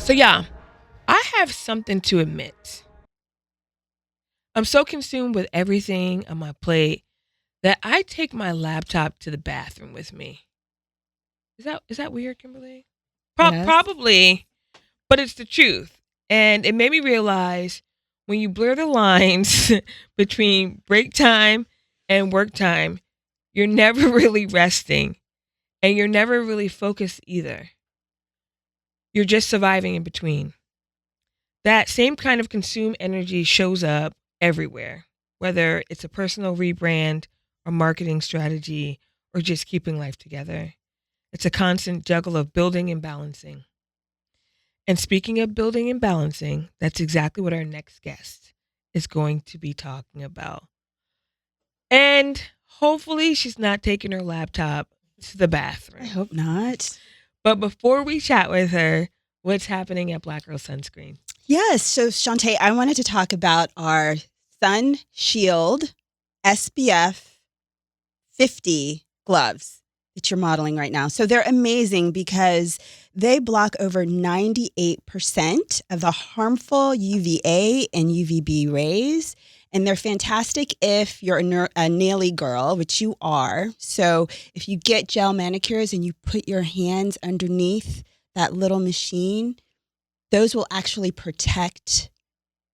So yeah, I have something to admit. I'm so consumed with everything on my plate that I take my laptop to the bathroom with me. Is that weird, Kimberly? Yes. Probably, but it's the truth. And it made me realize when you blur the lines between break time and work time, you're never really resting and you're never really focused either. You're just surviving in between. That same kind of consume energy shows up everywhere, whether it's a personal rebrand, a marketing strategy, or just keeping life together. It's a constant juggle of building and balancing. And speaking of building and balancing, that's exactly what our next guest is going to be talking about. And hopefully, she's not taking her laptop to the bathroom. I hope not. But before we chat with her, what's happening at Black Girl Sunscreen? Yes. So, Shontay, I wanted to talk about our Sun Shield SPF 50 gloves that you're modeling right now. So they're amazing because they block over 98% of the harmful UVA and UVB rays. And they're fantastic if you're a naily girl, which you are. So if you get gel manicures and you put your hands underneath that little machine, those will actually protect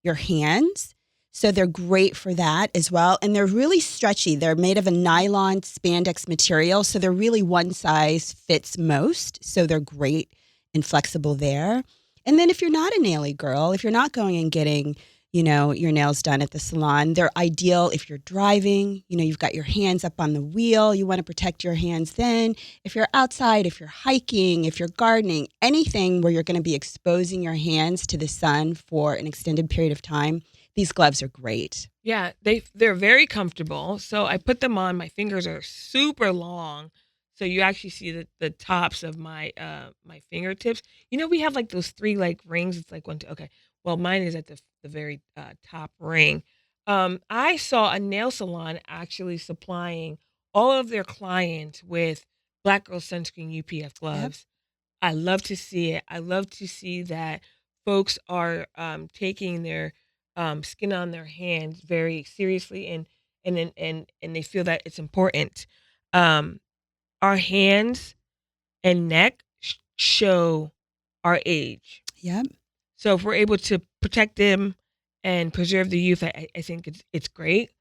your hands. So they're great for that as well. And they're really stretchy. They're made of a nylon spandex material. So they're really one size fits most. So they're great and flexible there. And then if you're not a naily girl, if you're not going and getting, your nails done at the salon, they're ideal if you're driving. You've got your hands up on the wheel. You want to protect your hands then. If you're outside, if you're hiking, if you're gardening, anything where you're going to be exposing your hands to the sun for an extended period of time, these gloves are great. Yeah, they're very comfortable. So I put them on. My fingers are super long, so you actually see the tops of my my fingertips. We have like those three like rings. It's like one, two. Okay, well, mine is at the very top ring. I saw a nail salon actually supplying all of their clients with Black Girl Sunscreen UPF gloves. Yep. I love to see it. I love to see that folks are taking their skin on their hands very seriously, and they feel that it's important. Our hands and neck show our age. Yep. So if we're able to protect them and preserve the youth, I think it's great.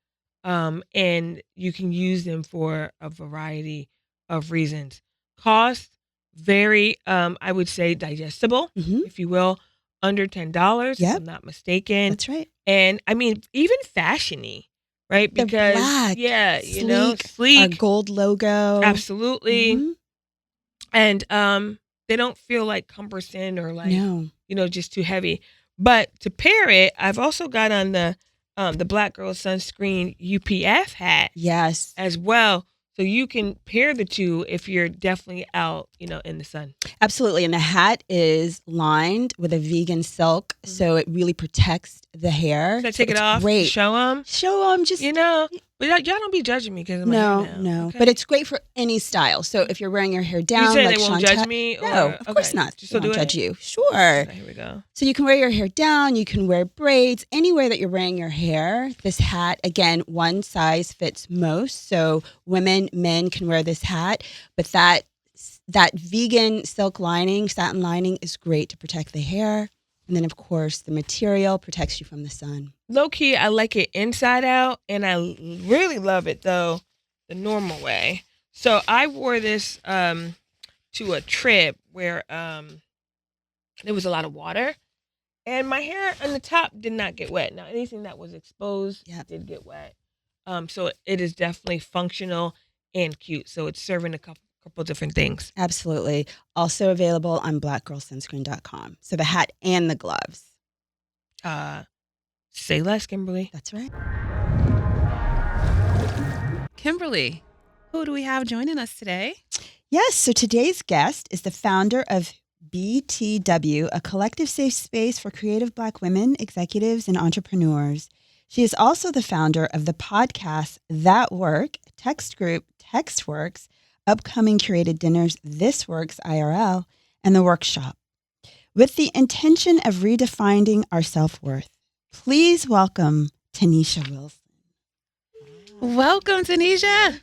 And you can use them for a variety of reasons. Cost, very, I would say digestible, if you will. Under $10, if I'm not mistaken. That's right. And I mean, even fashiony, right? They're Because black, sleek, our gold logo. Absolutely. Mm-hmm. And they don't feel like cumbersome or like just too heavy. But to pair it, I've also got on the Black Girl Sunscreen UPF hat. Yes. As well. So you can pair the two if you're definitely out, in the sun. Absolutely. And the hat is lined with a vegan silk, so it really protects the hair. Should I take it off? Great. Show them? Show them. Just, but y'all don't be judging me because of my hair now. No. Okay. But it's great for any style. So if you're wearing your hair down, you say like they won't Shontay, judge me? No, of course not. Just they won't judge you. Sure. Okay, here we go. So you can wear your hair down. You can wear braids. Anywhere that you're wearing your hair, this hat, again, one size fits most. So women, men can wear this hat. But that vegan silk lining, satin lining is great to protect the hair. And then, of course, the material protects you from the sun. Low key, I like it inside out, and I really love it, though, the normal way. So I wore this to a trip where there was a lot of water, and my hair on the top did not get wet. Now, anything that was exposed did get wet. So it is definitely functional and cute. So it's serving a couple different things. Absolutely. Also available on blackgirlsunscreen.com. So the hat and the gloves. Say less, Kimberly. That's right. Kimberly, who do we have joining us today? Yes. So today's guest is the founder of BTW, a collective safe space for creative Black women, executives, and entrepreneurs. She is also the founder of the podcast That Work, text group TextWorks, upcoming curated dinners This Works IRL, and the workshop. with the intention of redefining our self-worth. Please welcome Tunisia Wilson. Welcome, Tunisia.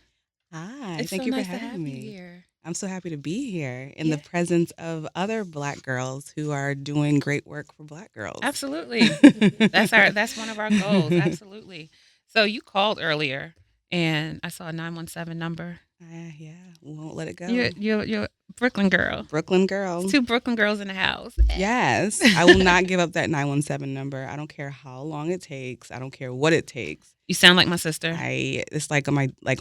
Hi, It's thank so you for nice to having have me. you here. I'm so happy to be here in Yeah. the presence of other Black girls who are doing great work for Black girls. Absolutely. That's one of our goals. Absolutely. So you called earlier, and I saw a 917 number. Yeah, we won't let it go. You're a Brooklyn girl. Brooklyn girl. It's two Brooklyn girls in the house. Yes, I will not give up that 917 number. I don't care how long it takes. I don't care what it takes. You sound like my sister. It's like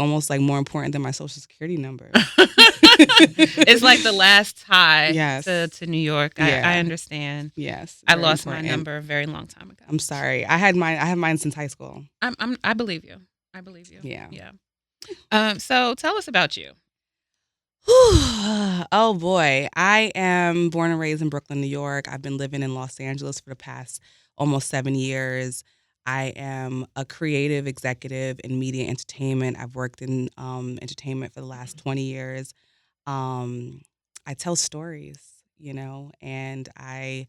almost like more important than my social security number. It's like the last tie Yes. to New York. Yeah. I understand. Yes, I very lost important. my number a very long time ago. I'm sorry. I have mine since high school. I believe you. I believe you. Yeah. Yeah. So tell us about you. Oh boy. I am born and raised in Brooklyn, New York. I've been living in Los Angeles for the past almost 7 years. I am a creative executive in media entertainment. I've worked in entertainment for the last 20 years. I tell stories, and I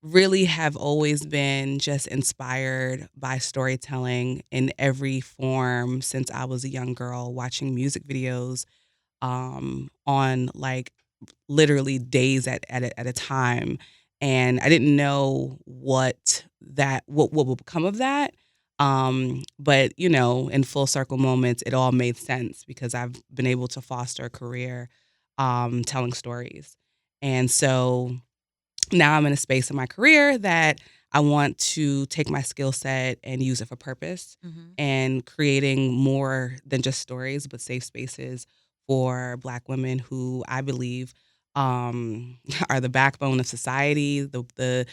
really have always been just inspired by storytelling in every form since I was a young girl, watching music videos on like literally days at a time. And I didn't know what would become of that. But in full circle moments, it all made sense because I've been able to foster a career telling stories. And so now I'm in a space in my career that I want to take my skill set and use it for purpose and creating more than just stories, but safe spaces for Black women who I believe are the backbone of society, the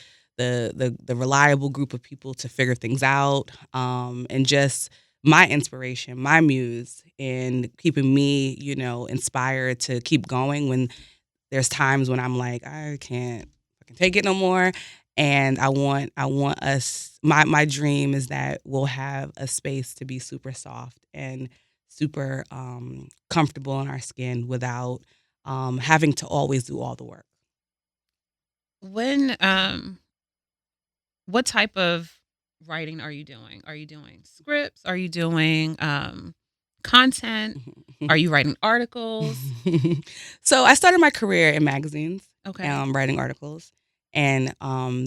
reliable group of people to figure things out, and just my inspiration, my muse in keeping me, inspired to keep going when there's times when I'm like, I can't take it no more. And I want us, my dream is that we'll have a space to be super soft and super comfortable in our skin without having to always do all the work. When what type of writing are you doing? Are you doing scripts? Are you doing content? Are you writing articles? So I started my career in magazines, Okay. writing articles. And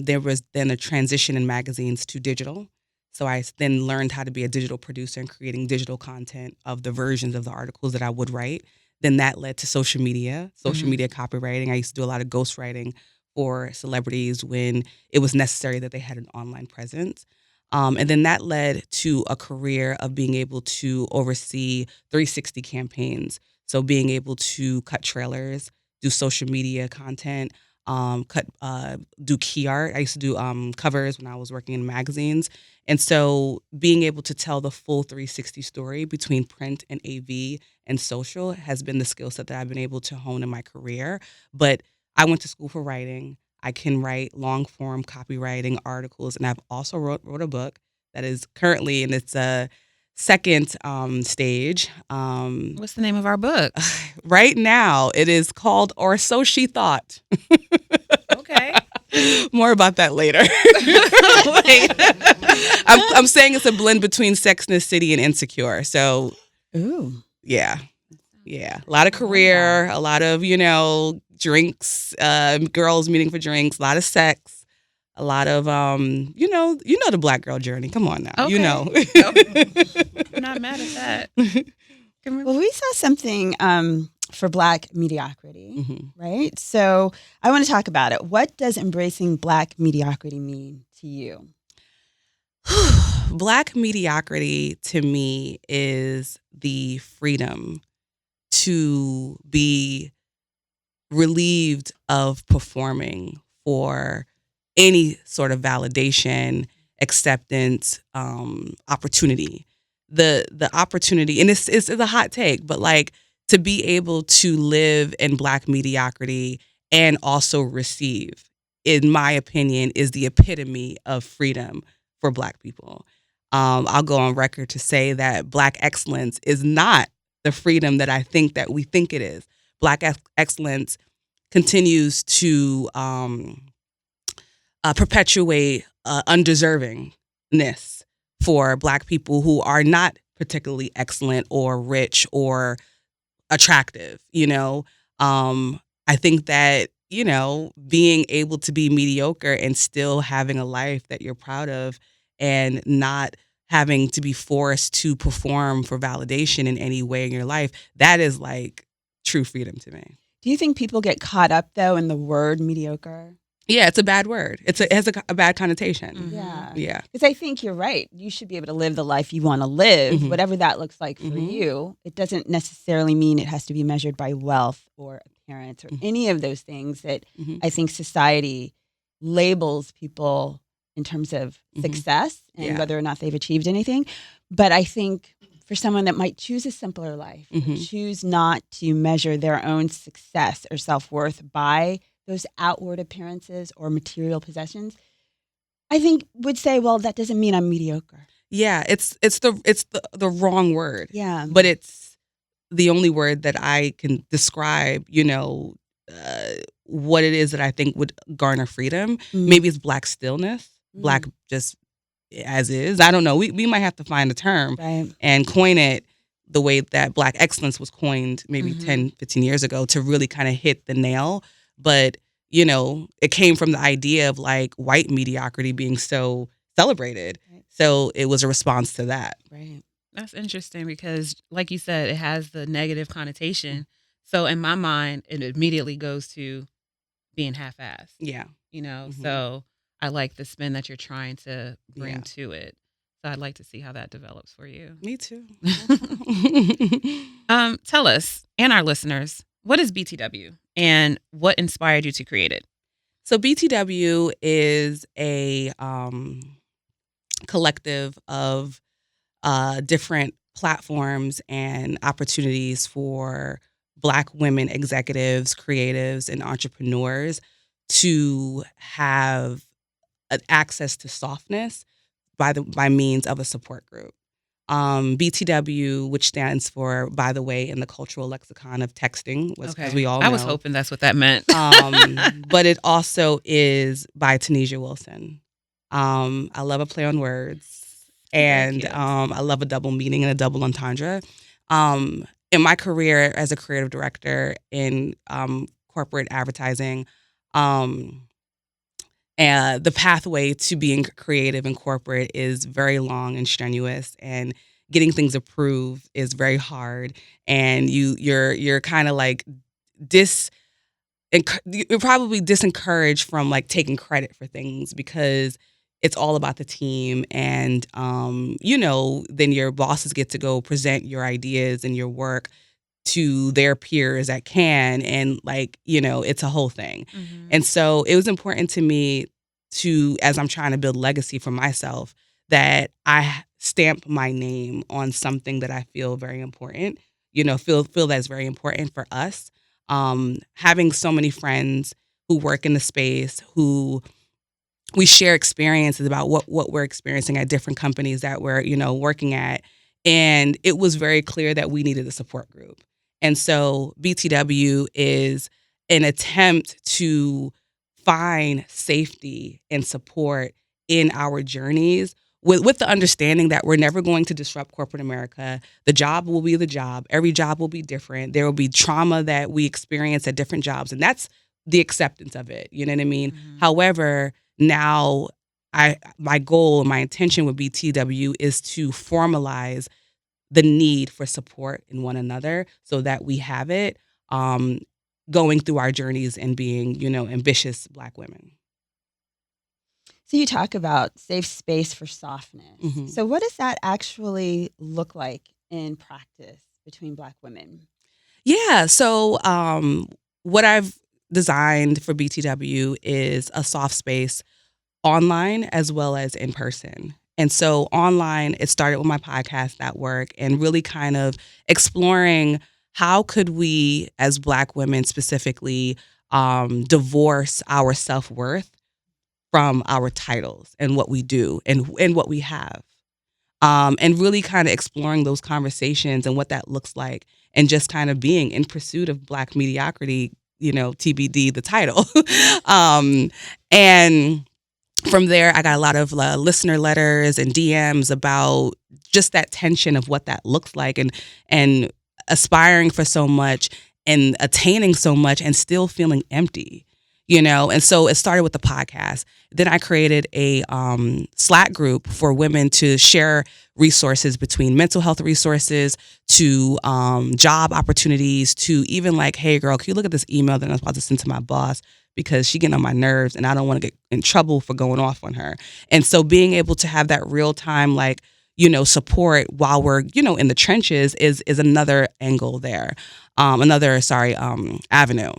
there was then a transition in magazines to digital. So I then learned how to be a digital producer and creating digital content of the versions of the articles that I would write. Then that led to social media copywriting. I used to do a lot of ghostwriting for celebrities when it was necessary that they had an online presence. And then that led to a career of being able to oversee 360 campaigns. So being able to cut trailers, do social media content, do key art. I used to do covers when I was working in magazines. And so being able to tell the full 360 story between print and AV and social has been the skill set that I've been able to hone in my career. But I went to school for writing. I can write long form copywriting articles, and I've also wrote a book that is currently in its second stage. What's the name of our book? Right now, it is called Or So She Thought. Okay. More about that later. I'm saying it's a blend between Sex and the City and Insecure. So, Ooh. yeah. A lot of career, a lot of, drinks, girls meeting for drinks, a lot of sex, a lot of, the Black girl journey. Come on now. Okay. I'm not mad at that. Well, we saw something for Black mediocrity, right? So I want to talk about it. What does embracing Black mediocrity mean to you? Black mediocrity to me is the freedom to be relieved of performing for any sort of validation, acceptance, opportunity. The opportunity, and it's a hot take, but like to be able to live in Black mediocrity and also receive, in my opinion, is the epitome of freedom for Black people. I'll go on record to say that Black excellence is not the freedom that I think that we think it is. Black excellence continues to perpetuate undeservingness for Black people who are not particularly excellent or rich or attractive. I think that, being able to be mediocre and still having a life that you're proud of and not having to be forced to perform for validation in any way in your life, that is like true freedom to me. Do you think people get caught up, though, in the word mediocre? Yeah, it's a bad word. It has a bad connotation. Mhm. Yeah. Yeah. Because I think you're right. You should be able to live the life you want to live, Mhm. whatever that looks like for Mhm. you. It doesn't necessarily mean it has to be measured by wealth or appearance or any of those things that Mhm. I think society labels people in terms of Mhm. success and Yeah. whether or not they've achieved anything. But I think for someone that might choose a simpler life, or Mhm. choose not to measure their own success or self-worth by those outward appearances or material possessions, I think would say, well, that doesn't mean I'm mediocre. Yeah, it's the wrong word. Yeah. But it's the only word that I can describe, what it is that I think would garner freedom. Mm. Maybe it's Black stillness, Black just as is. I don't know. We might have to find a term Right. and coin it the way that Black excellence was coined maybe Mhm. 10, 15 years ago to really kind of hit the nail. But, it came from the idea of like white mediocrity being so celebrated. Right. So it was a response to that. Right. That's interesting because, like you said, it has the negative connotation. So in my mind, it immediately goes to being half-assed. Yeah. Mhm. So I like the spin that you're trying to bring Yeah. to it. So I'd like to see how that develops for you. Me too. Tell us and our listeners, what is BTW and what inspired you to create it? So BTW is a collective of different platforms and opportunities for Black women executives, creatives, and entrepreneurs to have access to softness by means of a support group. BTW, which stands for, by the way, in the cultural lexicon of texting, as we all know. I was hoping that's what that meant. But it also is by Tunisia Wilson. I love a play on words, and cute. I love a double meaning and a double entendre. In my career as a creative director in corporate advertising, the pathway to being creative in corporate is very long and strenuous, and getting things approved is very hard. And you're kind of like you're probably disencouraged from like taking credit for things because it's all about the team. And then your bosses get to go present your ideas and your work to their peers at Cannes, and it's a whole thing. Mhm. And so it was important to me to, as I'm trying to build legacy for myself, that I stamp my name on something that I feel very important, feel that's very important for us. Having so many friends who work in the space, who we share experiences about what we're experiencing at different companies that we're, working at. And it was very clear that we needed a support group. And so BTW is an attempt to find safety and support in our journeys with the understanding that we're never going to disrupt corporate America. The job will be the job. Every job will be different. There will be trauma that we experience at different jobs, and that's the acceptance of it. You know what I mean? Mhm. However, now my goal, my intention with BTW is to formalize the need for support in one another so that we have it going through our journeys and being, ambitious Black women. So you talk about safe space for softness. Mhm. So what does that actually look like in practice between Black women? Yeah. So what I've designed for BTW is a soft space online as well as in person. And so online, it started with my podcast network and really kind of exploring how could we, as Black women specifically, divorce our self-worth from our titles and what we do and what we have. And really kind of exploring those conversations and what that looks like, and just kind of being in pursuit of Black mediocrity, TBD, the title. And from there, I got a lot of listener letters and DMs about just that tension of what that looks like, and aspiring for so much and attaining so much and still feeling empty. And so it started with the podcast. Then I created a Slack group for women to share resources, between mental health resources to job opportunities to even like, hey girl, can you look at this email that I'm about to send to my boss, because she getting on my nerves and I don't want to get in trouble for going off on her. And so being able to have that real time, support while we're, in the trenches is another angle there. Avenue.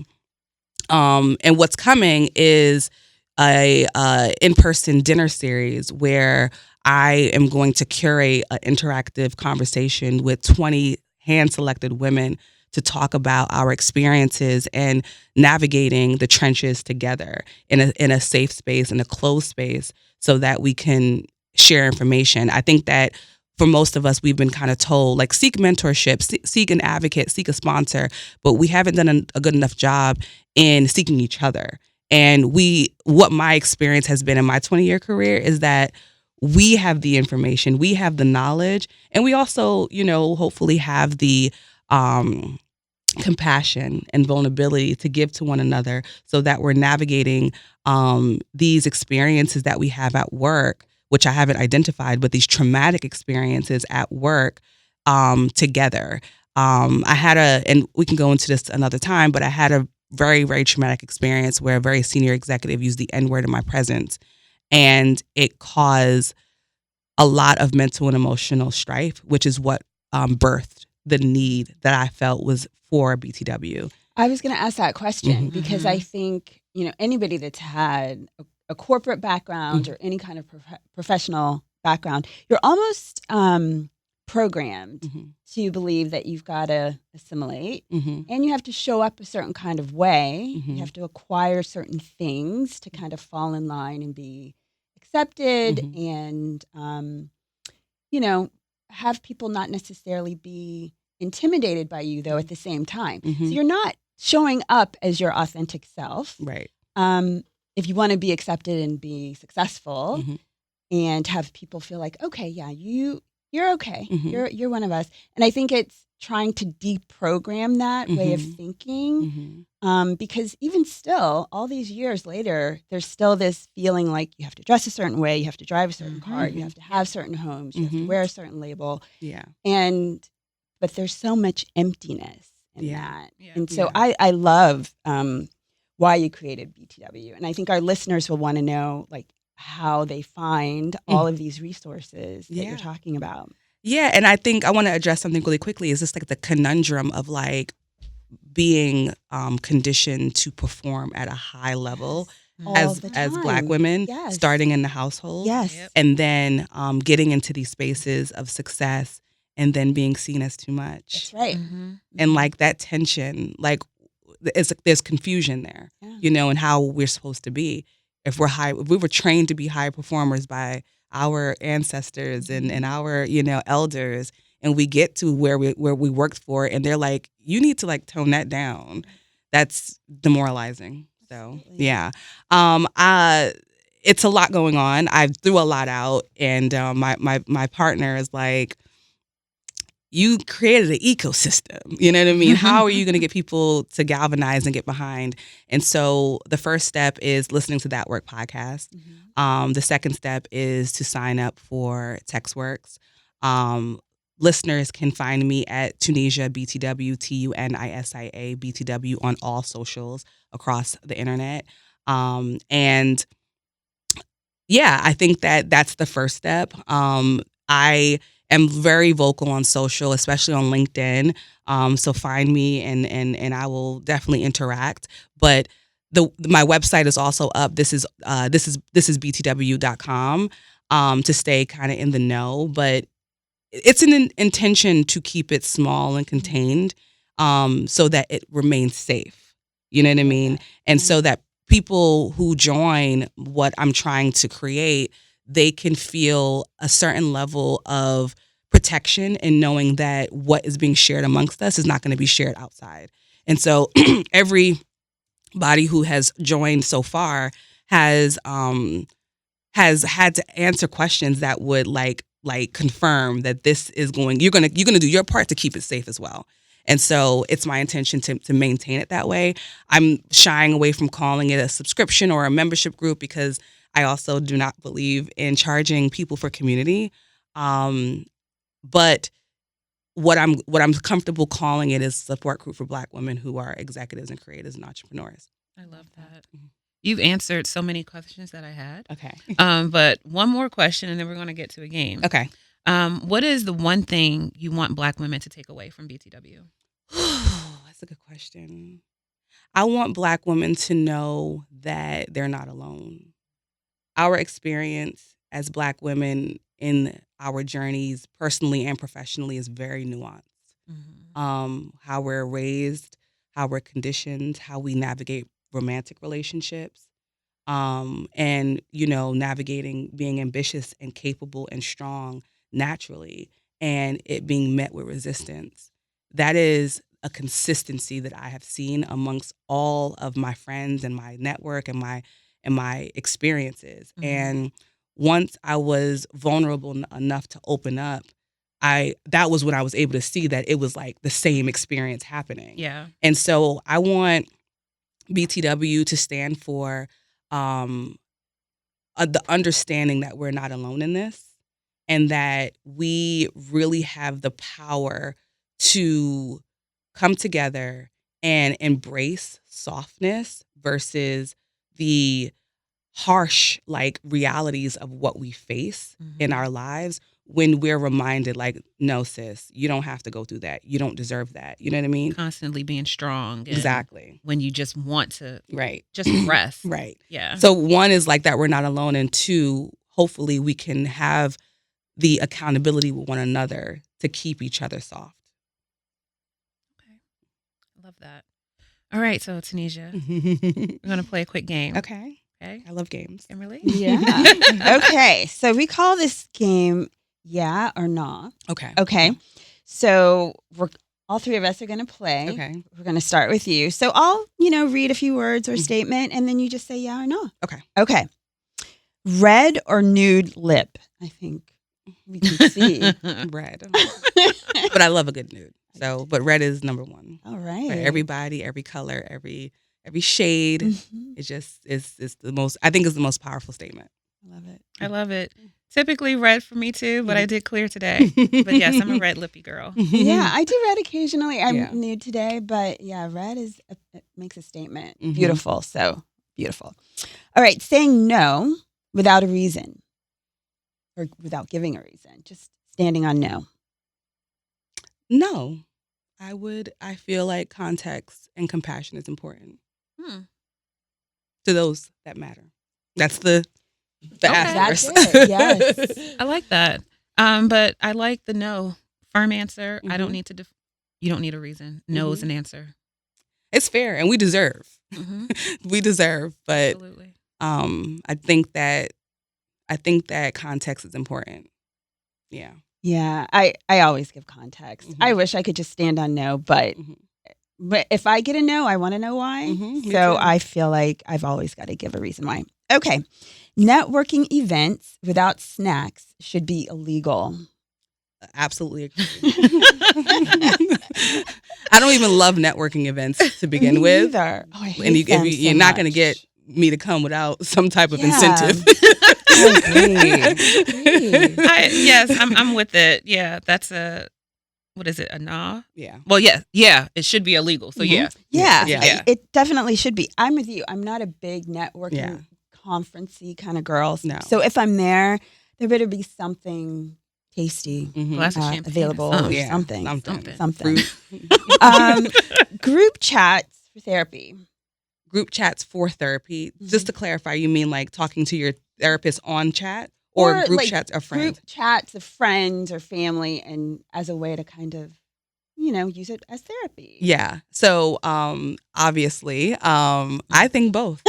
And what's coming is a in-person dinner series where I am going to curate an interactive conversation with 20 hand-selected women to talk about our experiences and navigating the trenches together in a safe space, in a closed space, so that we can share information. I think that for most of us, we've been kind of told, seek mentorship, seek an advocate, seek a sponsor, but we haven't done a good enough job in seeking each other. And what my experience has been in my 20-year career is that we have the information, we have the knowledge, and we also, hopefully have the compassion and vulnerability to give to one another, so that we're navigating these experiences that we have at work, which I haven't identified, but these traumatic experiences at work together. I had and we can go into this another time, but I had a very, very traumatic experience where a very senior executive used the N-word in my presence, and it caused a lot of mental and emotional strife, which is what birthed the need that I felt was for BTW. I was going to ask that question because I think, anybody that's had a corporate background or any kind of professional background, you're almost programmed to believe that you've got to assimilate and you have to show up a certain kind of way. You have to acquire certain things to kind of fall in line and be accepted and, have people not necessarily be intimidated by you, though, at the same time. So you're not showing up as your authentic self. Right. If you want to be accepted and be successful and have people feel like, okay, yeah, you're okay. You're one of us. And I think it's trying to deprogram that way of thinking because even still, all these years later, there's still this feeling like you have to dress a certain way, you have to drive a certain car, you have to have certain homes, you have to wear a certain label. Yeah. But there's so much emptiness in that. Yeah. And so I love why you created BTW. And I think our listeners will want to know how they find all of these resources that you're talking about. Yeah, and I think I want to address something really quickly. Is just the conundrum of being conditioned to perform at a high level as Black women, starting in the household, and then getting into these spaces of success, and then being seen as too much. That's right. And that tension, there's confusion there, in how we're supposed to be. If we were trained to be high performers by our ancestors and our, elders, and we get to where we worked for, and they're like, you need to tone that down. That's demoralizing. So, yeah. It's a lot going on. I threw a lot out, and my partner is like, you created an ecosystem. You know what I mean? How are you going to get people to galvanize and get behind? And so the first step is listening to That Work podcast. The second step is to sign up for TextWorks. Listeners can find me at Tunisia BTW, TUNISIA BTW on all socials across the internet. And yeah, I think that's the first step. I am very vocal on social, especially on LinkedIn. So find me and I will definitely interact. But my website is also up. This is btw.com to stay kind of in the know. But it's an intention to keep it small and contained so that it remains safe. You know what I mean? And so that people who join what I'm trying to create, they can feel a certain level of protection in knowing that what is being shared amongst us is not going to be shared outside. And so every body who has joined so far has had to answer questions that would like confirm that this is you're gonna do your part to keep it safe as well. And so it's my intention to maintain it that way. I'm shying away from calling it a subscription or a membership group because I also do not believe in charging people for community. But what I'm comfortable calling it is a support group for Black women who are executives and creators and entrepreneurs. I love that. You've answered so many questions that I had. Okay. But one more question, and then we're going to get to a game. Okay. What is the one thing you want Black women to take away from BTW? That's a good question. I want Black women to know that they're not alone. Our experience as Black women in our journeys, personally and professionally, is very nuanced. Mm-hmm. How we're raised, how we're conditioned, how we navigate romantic relationships, and navigating being ambitious and capable and strong naturally, and it being met with resistance. That is a consistency that I have seen amongst all of my friends and my network and my experiences. Mm-hmm. And once I was vulnerable enough to open up, that was when I was able to see that it was like the same experience happening. Yeah. And so I want BTW to stand for the understanding that we're not alone in this, and that we really have the power to come together and embrace softness versus the harsh realities of what we face in our lives, when we're reminded no, sis, you don't have to go through that. You don't deserve that. You know what I mean? Constantly being strong. Exactly. When you just want to just rest. Right. Yeah. So one is that we're not alone. And two, hopefully we can have the accountability with one another to keep each other soft. Okay. I love that. All right. So Tunisia, we're going to play a quick game. Okay. I love games. Kimberly? Yeah. Okay. So we call this game Yeah or Nah. Okay. So all three of us are going to play. Okay. We're going to start with you. So I'll, read a few words or statement, and then you just say yeah or no. Okay. Red or nude lip? I think we can see. Red. But I love a good nude. So, but red is number one. All right. For everybody, every color, every shade. Mm-hmm. It just is the most, I think, is the most powerful statement. I love it. Typically red for me too, but I did clear today. But yes, I'm a red lippy girl. Yeah, I do red occasionally. I'm nude today, but yeah, red it makes a statement. Mm-hmm. Beautiful. So beautiful. All right. Saying no without a reason or without giving a reason, just standing on no. No, I feel like context and compassion is important to those that matter. That's the asterisk. That's it. Yes. I like that. But I like the no. Firm answer. Mm-hmm. I don't need to, you don't need a reason. No is an answer. It's fair, and we deserve. Mm-hmm. We deserve, but absolutely. I think that context is important. Yeah. Yeah, I always give context. Mm-hmm. I wish I could just stand on no, but if I get a no, I want to know why. Mm-hmm, so I feel like I've always got to give a reason why. Okay. Networking events without snacks should be illegal. Absolutely agree. I don't even love networking events to begin with. Either. Oh, I hate and them you're so not much. going to get me to come without some type of incentive. Yes, I'm with it. Yeah, that's what is it? A nah? Yeah. Well, yeah, it should be illegal. So yeah, it definitely should be. I'm with you. I'm not a big networking conference-y kind of girl. No. So if I'm there better be something tasty available or something. Group chats for therapy. Group chats for therapy. Mm-hmm. Just to clarify, you mean like talking to your therapist on chat or group chats of friends? Group chats of friends or family, and as a way to kind of, use it as therapy. Yeah. So obviously, I think both.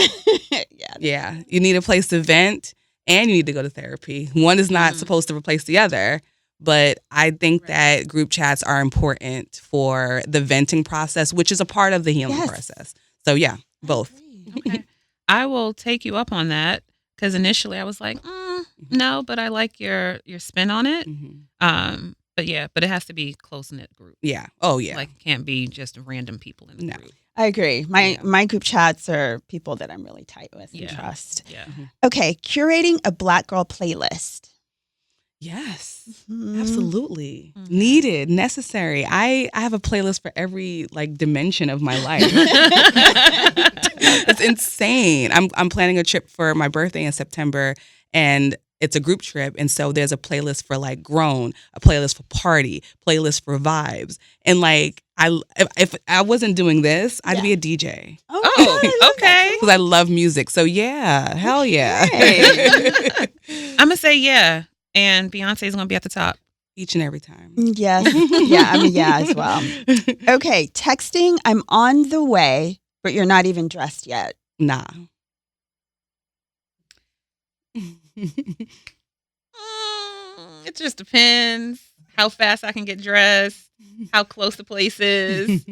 Yeah. You need a place to vent and you need to go to therapy. One is not supposed to replace the other. But I think that group chats are important for the venting process, which is a part of the healing process. So, yeah. Both. Okay. I will take you up on that because initially I was like, no, but I like your spin on it. But it has to be close knit group. Yeah. Oh yeah. Like it can't be just random people in the group. I agree. My group chats are people that I'm really tight with and trust. Yeah. Okay, curating a Black girl playlist. Yes, Mhm. absolutely. Needed, necessary. I have a playlist for every like dimension of my life. It's insane. I'm planning a trip for my birthday in September, and it's a group trip, and so there's a playlist for like grown, a playlist for party, playlist for vibes, and like if I wasn't doing this, I'd be a DJ. Oh, okay. Because I love music. So yeah, hell yeah. I'm gonna say yeah, and Beyonce's gonna be at the top each and every time. Yes. Yeah, I'm a yeah as well. Okay, texting, I'm on the way, but you're not even dressed yet. Nah. It just depends how fast I can get dressed, how close the place is.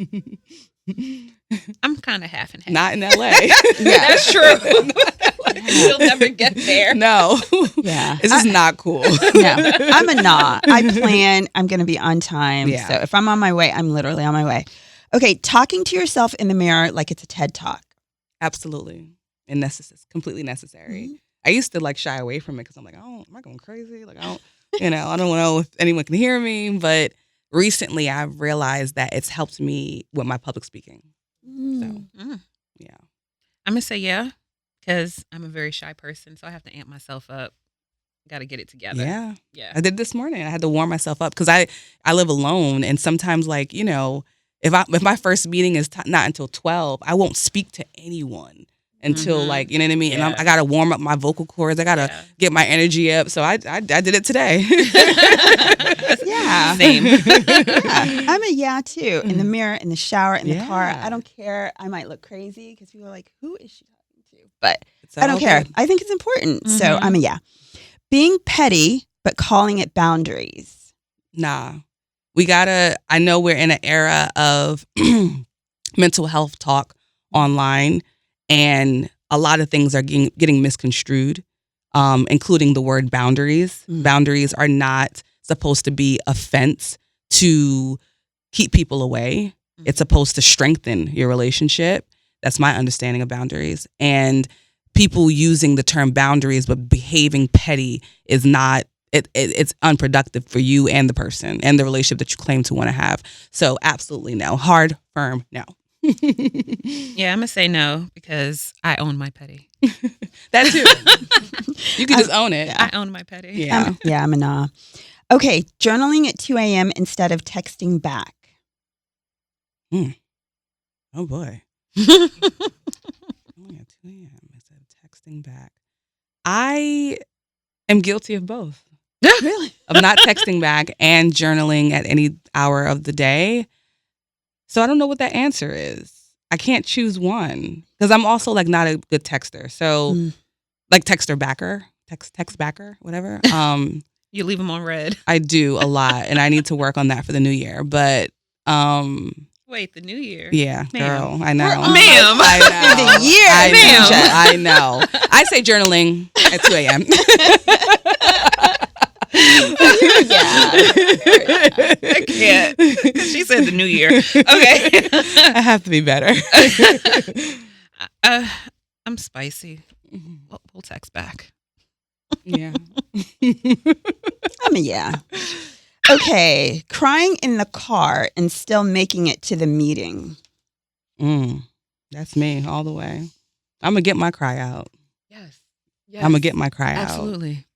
I'm kind of half and half. Not in LA. Yeah. That's true. You'll never get there. No. Yeah. This is not cool. No, I'm a nah. I plan. I'm going to be on time. Yeah. So if I'm on my way, I'm literally on my way. Okay, talking to yourself in the mirror like it's a TED Talk. Absolutely. And necessary, completely necessary. Mm-hmm. I used to like shy away from it because I'm like, oh, am I going crazy? Like, I don't know if anyone can hear me. But recently I've realized that it's helped me with my public speaking. So, yeah. I'm going to say yeah, because I'm a very shy person. So I have to amp myself up. Got to get it together. Yeah. Yeah. I did this morning. I had to warm myself up because I live alone. And sometimes like, if my first meeting is not until 12, I won't speak to anyone until like, you know what I mean? Yeah. And I got to warm up my vocal cords. I got to get my energy up. So I did it today. Yeah. Same. Yeah. I'm a yeah too. In the mirror, in the shower, in the car. Yeah. I don't care. I might look crazy because people are like, who is she talking to? But It's I don't all care. good. I think it's important. So I'm a yeah. Being petty, but calling it boundaries. Nah. I know we're in an era of mental health talk online, and a lot of things are getting misconstrued, including the word boundaries. Boundaries are not supposed to be a fence to keep people away. It's supposed to strengthen your relationship. That's my understanding of boundaries. And people using the term boundaries but behaving petty is not, it's unproductive for you and the person and the relationship that you claim to want to have. So absolutely no. Hard, firm, no. Yeah, I'm going to say no because I own my petty. That too. You can just own it. I own my petty. Yeah. I'm a nah. Okay, journaling at 2 a.m. instead of texting back. Oh boy. Only at 2 a.m. instead of texting back. I am guilty of both. Really? Of not texting back and journaling at any hour of the day. So I don't know what that answer is. I can't choose one because I'm also like not a good texter. So like texter backer, text backer, whatever. You leave them on red. I do a lot, and I need to work on that for the new year. But Wait, the new year? yeah, Ma'am. girl, I know. Ma'am. I know. The year, I know. I say journaling at 2 a.m. I can't. She said the new year. Okay. I have to be better. I'm spicy. We'll text back. Yeah. I'm a yeah. Okay, crying in the car and still making it to the meeting. That's me all the way. I'm going to get my cry out. Yes. I'm going to get my cry out. Absolutely.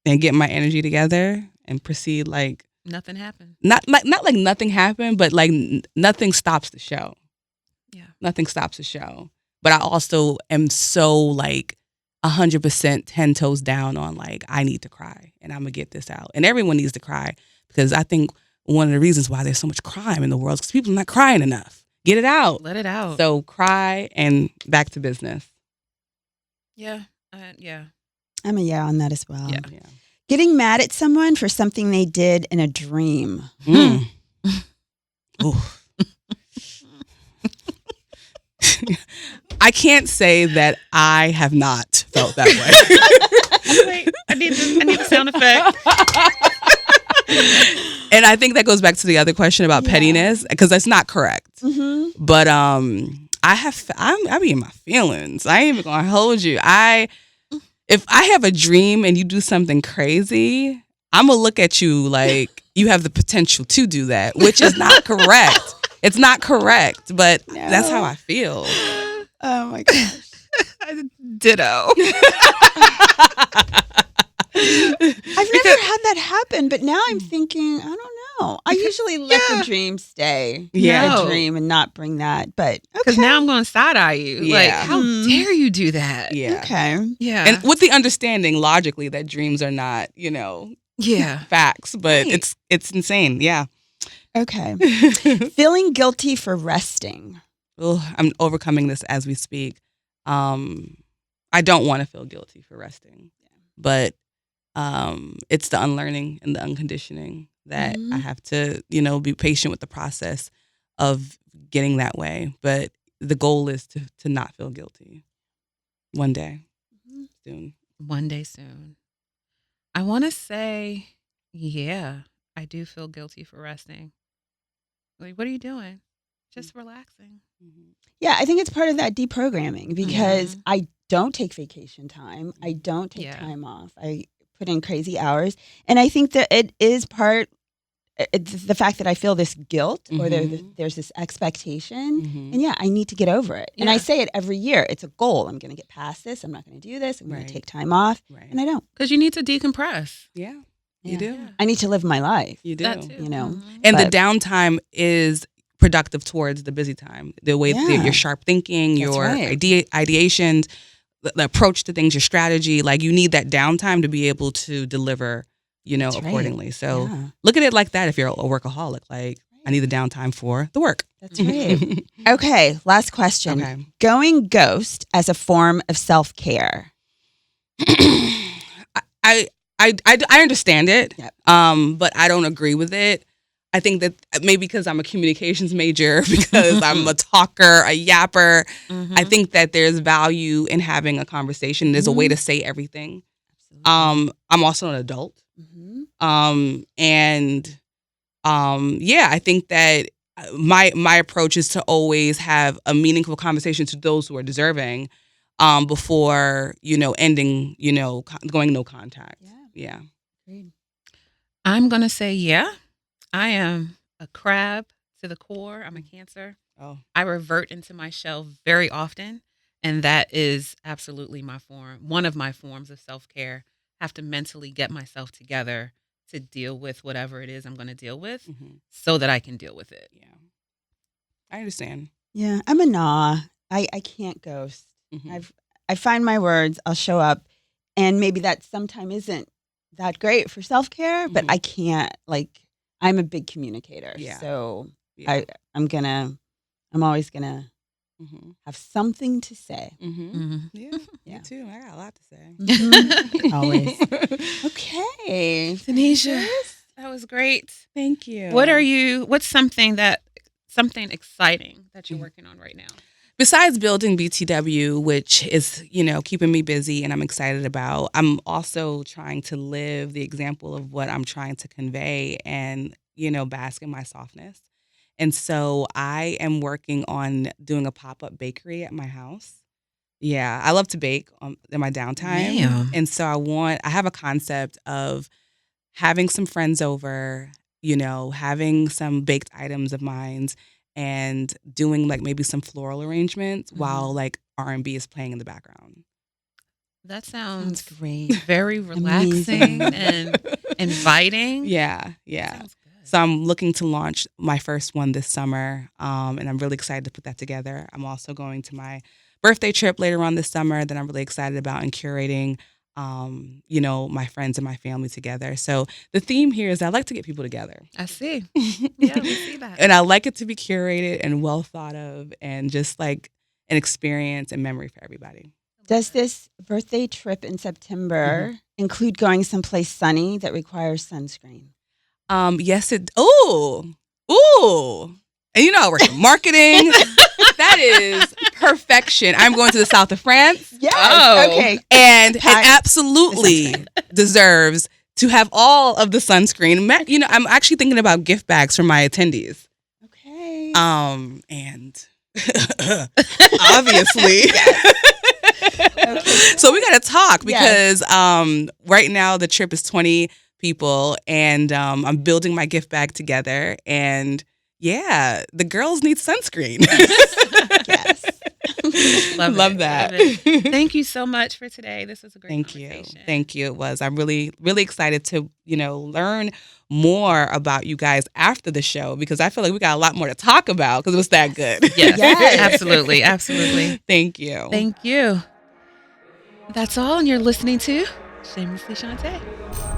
And get my energy together and proceed like Nothing happened. not like nothing happened, but like nothing stops the show. Yeah. Nothing stops the show. But I also am so like 100% 10 toes down on like I need to cry and I'm gonna get this out. And everyone needs to cry because I think one of the reasons why there's so much crime in the world is because people are not crying enough. Get it out. Let it out. So cry and back to business. Yeah. Yeah. I'm a yeah on that as well. Yeah. Getting mad at someone for something they did in a dream. Ooh. I can't say that I have not felt that way. Wait, I need the sound effect. And I think that goes back to the other question about pettiness, because that's not correct. Mm-hmm. But I be in my feelings. I ain't even gonna hold you. If I have a dream and you do something crazy, I'm gonna look at you like you have the potential to do that, which is not correct. It's not correct, but that's how I feel. Oh my gosh. Ditto. I've never had that happen, but now I'm thinking, I don't know. I usually let the dream stay. Yeah. A dream and not bring that. But Because now I'm going to side eye you. Yeah. Like, how dare you do that? Yeah. Okay. Yeah. And with the understanding logically that dreams are not, yeah. facts, but Right. it's insane. Yeah. Okay. Feeling guilty for resting. I'm overcoming this as we speak. I don't want to feel guilty for resting, but it's the unlearning and the unconditioning that I have to, be patient with the process of getting that way. But the goal is to not feel guilty one day soon. One day soon. I want to say, yeah, I do feel guilty for resting. Like, what are you doing? Just relaxing. Yeah, I think it's part of that deprogramming because I don't take vacation time. I don't take time off. I put in crazy hours. And I think that it is the fact that I feel this guilt or there's this expectation. And I need to get over it. And I say it every year. It's a goal. I'm going to get past this. I'm not going to do this. I'm going to take time off. Right. And I don't. Because you need to decompress. Yeah, you do. I need to live my life. You do. That too. And the downtime is productive towards the busy time. The way that your sharp thinking, your ideations, the approach to things, your strategy, like you need that downtime to be able to deliver, accordingly. So look at it like that if you're a workaholic. Like I need the downtime for the work. That's right. Okay, last question. Okay. Going ghost as a form of self-care. I understand it, but I don't agree with it. I think that maybe because I'm a communications major, because I'm a talker, a yapper, I think that there's value in having a conversation. There's a way to say everything. I'm also an adult. I think that my approach is to always have a meaningful conversation to those who are deserving before, ending, going no contact. Yeah. I'm going to say, I am a crab to the core. I'm a Cancer. Oh. I revert into my shell very often. And that is absolutely my form. One of my forms of self-care. I have to mentally get myself together to deal with whatever it is I'm going to deal with so that I can deal with it. Yeah. I understand. Yeah, I'm a nah. I can't ghost. I find my words. I'll show up. And maybe that sometime isn't that great for self-care, but I can't, I'm a big communicator. Yeah. So I'm always going to have something to say. Yeah, me too. I got a lot to say. Always. Okay. Tanisha, that was great. Thank you. What's something exciting that you're working on right now? Besides building BTW, which is, keeping me busy and I'm excited about, I'm also trying to live the example of what I'm trying to convey and, bask in my softness. And so I am working on doing a pop-up bakery at my house. Yeah, I love to bake in my downtime. Damn. And so I have a concept of having some friends over, having some baked items of mine and doing maybe some floral arrangements while R&B is playing in the background. That sounds great. Very relaxing and inviting. Yeah. Sounds good. So I'm looking to launch my first one this summer, and I'm really excited to put that together. I'm also going to my birthday trip later on this summer that I'm really excited about and curating, my friends and my family together. So the theme here is I like to get people together. I see. Yeah, we see that. And I like it to be curated and well thought of and just an experience and memory for everybody. Does this birthday trip in September include going someplace sunny that requires sunscreen? Yes, it. Ooh. And I work in marketing. That is perfection. I'm going to the south of France. Yes. Oh. Okay. And it absolutely deserves to have all of the sunscreen. You know, I'm actually thinking about gift bags for my attendees. Okay. And obviously. Okay. So we got to talk Yes. because right now the trip is 20 people and I'm building my gift bag together. And yeah, the girls need sunscreen. Yes. Love that. Love it. Thank you so much for today. This was a great Thank you. conversation. Thank you. It was. I'm really, really excited to, learn more about you guys after the show because I feel like we got a lot more to talk about because it was that good. Yes, Yes. absolutely. Absolutely. Thank you. Thank you. That's all, and you're listening to Shamelessly Shontay.